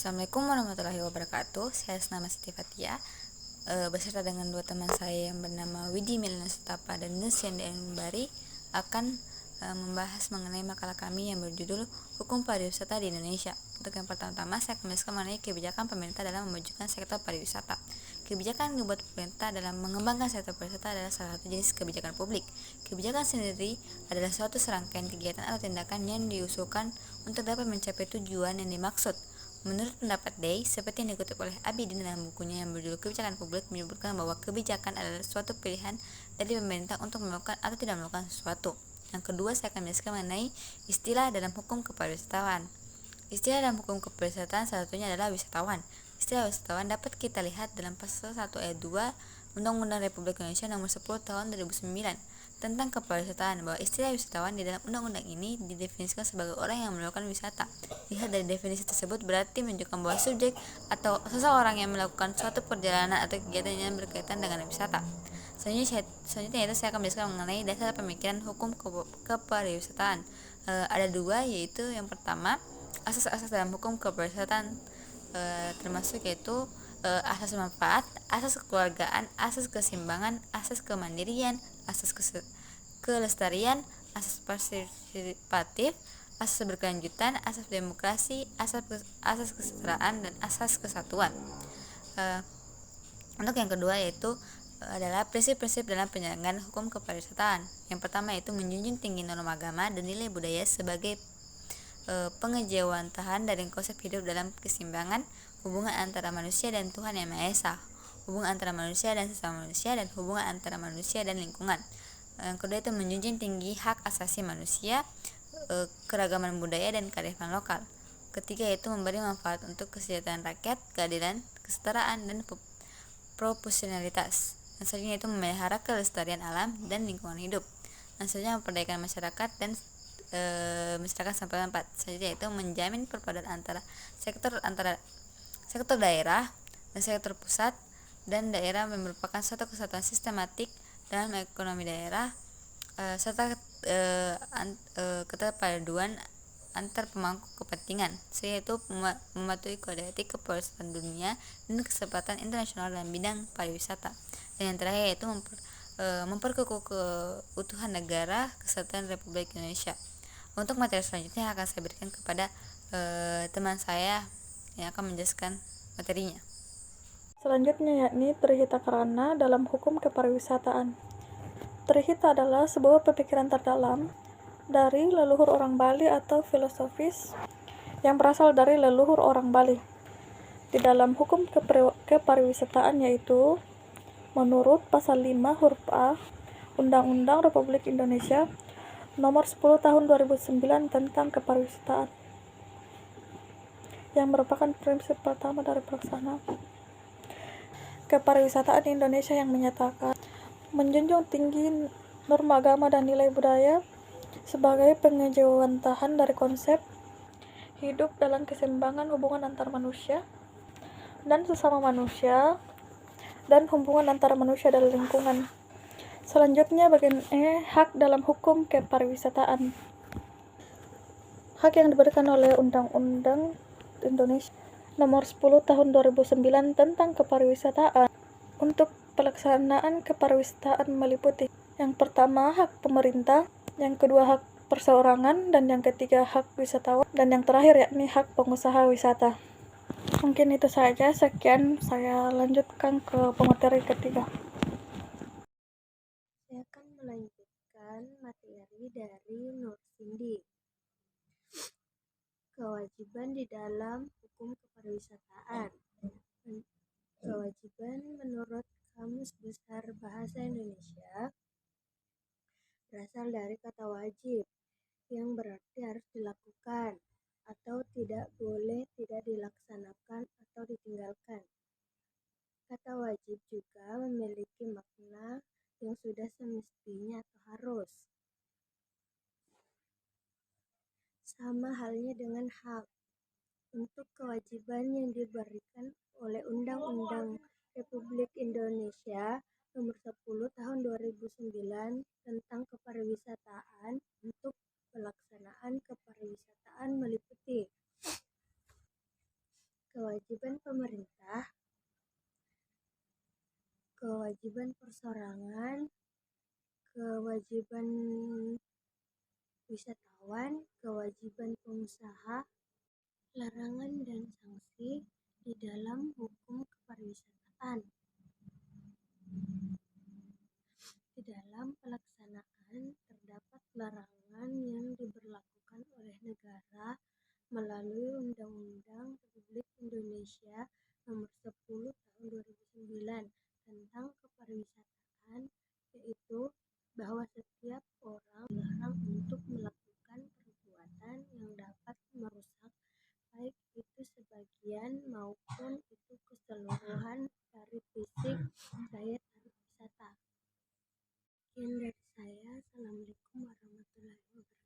Assalamualaikum warahmatullahi wabarakatuh. Saya nama Siti Fatia, beserta dengan dua teman saya yang bernama Widi Milana Sutapa dan Nusyan Bari akan membahas mengenai makalah kami yang berjudul Hukum Pariwisata di Indonesia. Untuk yang pertama-tama, saya akan menjelaskan mengenai kebijakan pemerintah dalam memajukan sektor pariwisata. Kebijakan yang dibuat pemerintah dalam mengembangkan sektor pariwisata adalah salah satu jenis kebijakan publik. Kebijakan sendiri adalah suatu serangkaian kegiatan atau tindakan yang diusulkan untuk dapat mencapai tujuan yang dimaksud. Menurut pendapat Day, seperti yang dikutip oleh Abidin dalam bukunya yang berjudul Kebijakan Publik, menyebutkan bahwa kebijakan adalah suatu pilihan dari pemerintah untuk melakukan atau tidak melakukan sesuatu. Yang kedua, saya akan menjelaskan mengenai istilah dalam hukum kepariwisataan. Istilah dalam hukum kepariwisataan salah satunya adalah wisatawan. Istilah wisatawan dapat kita lihat dalam pasal 1 ayat 2 Undang-Undang Republik Indonesia Nomor 10 Tahun 2009 tentang kepariwisataan, bahwa istilah wisatawan di dalam undang-undang ini didefinisikan sebagai orang yang melakukan wisata. Lihat dari definisi tersebut berarti menunjukkan bahwa subjek atau seseorang yang melakukan suatu perjalanan atau kegiatan yang berkaitan dengan wisata. Selanjutnya itu saya akan menjelaskan mengenai dasar pemikiran hukum kepariwisataan. Ada dua, yaitu yang pertama asas-asas dalam hukum kepariwisataan, termasuk yaitu asas manfaat, asas kekeluargaan, asas keseimbangan, asas kemandirian, asas kelestarian, asas partisipatif, asas berkelanjutan, asas demokrasi, asas kesetaraan, dan asas kesatuan. Untuk yang kedua yaitu adalah prinsip-prinsip dalam penyelenggaraan hukum kepariwisataan. Yang pertama yaitu menjunjung tinggi norma agama dan nilai budaya sebagai pengejawantahan dari konsep hidup dalam keseimbangan, hubungan antara manusia dan Tuhan Yang Maha Esa, hubungan antara manusia dan sesama manusia, dan hubungan antara manusia dan lingkungan. Yang kedua itu menjunjung tinggi hak asasi manusia, keragaman budaya, dan kearifan lokal. Ketiga yaitu memberi manfaat untuk kesejahteraan rakyat, keadilan, kesetaraan, dan proporsionalitas. Dan selanjutnya itu memelihara kelestarian alam dan lingkungan hidup. Dan selanjutnya memperdayakan masyarakat dan masyarakat sampai 4. Selanjutnya itu menjamin perpaduan antara sektor daerah dan sektor pusat dan daerah, merupakan suatu kesatuan sistematik dalam ekonomi daerah, serta keterpaduan antar pemangku kepentingan, yaitu mematuhi kode etik kepariwisataan dunia dan kesepakatan internasional dalam bidang pariwisata. Dan yang terakhir yaitu memperkukuh keutuhan negara kesatuan Republik Indonesia. Untuk materi selanjutnya akan saya berikan kepada teman saya yang akan menjelaskan materinya. Selanjutnya yakni Trihita Karana dalam hukum kepariwisataan. Trihita adalah sebuah pemikiran terdalam dari leluhur orang Bali atau filosofis yang berasal dari leluhur orang Bali di dalam hukum kepariwisataan, yaitu menurut pasal 5 huruf A Undang-Undang Republik Indonesia Nomor 10 Tahun 2009 tentang kepariwisataan, yang merupakan prinsip pertama dari pelaksanaan kepariwisataan di Indonesia, yang menyatakan menjunjung tinggi norma agama dan nilai budaya sebagai pengejawantahan dari konsep hidup dalam keseimbangan hubungan antar manusia dan sesama manusia dan hubungan antara manusia dan lingkungan. Selanjutnya bagian E, hak dalam hukum kepariwisataan. Hak yang diberikan oleh Undang-Undang Indonesia Nomor 10 Tahun 2009 tentang kepariwisataan. Untuk pelaksanaan kepariwisataan meliputi yang pertama hak pemerintah, yang kedua hak perseorangan, dan yang ketiga hak wisatawan, dan yang terakhir yakni hak pengusaha wisata. Mungkin itu saja, sekian, saya lanjutkan ke pemateri ketiga. Saya akan melanjutkan materi dari Nur Cindy. Kewajiban di dalam hukum kepariwisataan. Kewajiban menurut Kamus Besar Bahasa Indonesia berasal dari kata wajib, yang berarti harus dilakukan atau tidak boleh tidak dilaksanakan atau ditinggalkan. Kata wajib juga memiliki makna yang sudah semestinya atau harus. Sama halnya dengan hak. Untuk kewajiban yang diberikan oleh Undang-Undang Republik Indonesia Nomor 10 Tahun 2009 tentang kepariwisataan, untuk pelaksanaan kepariwisataan meliputi kewajiban pemerintah, kewajiban perseorangan, kewajiban wisatawan, kewajiban pengusaha, larangan dan sanksi di dalam hukum kepariwisataan. Di dalam pelaksanaan terdapat larangan yang diberlakukan oleh negara melalui Undang-Undang Republik Indonesia Nomor 10 Tahun 2009 tentang Kepariwisataan, yaitu bahwa setiap orang dilarang untuk melakukan perbuatan yang dapat merusak baik itu sebagian maupun itu keseluruhan dari fisik daya tarik wisata. Sekian dari saya. Assalamualaikum warahmatullahi wabarakatuh.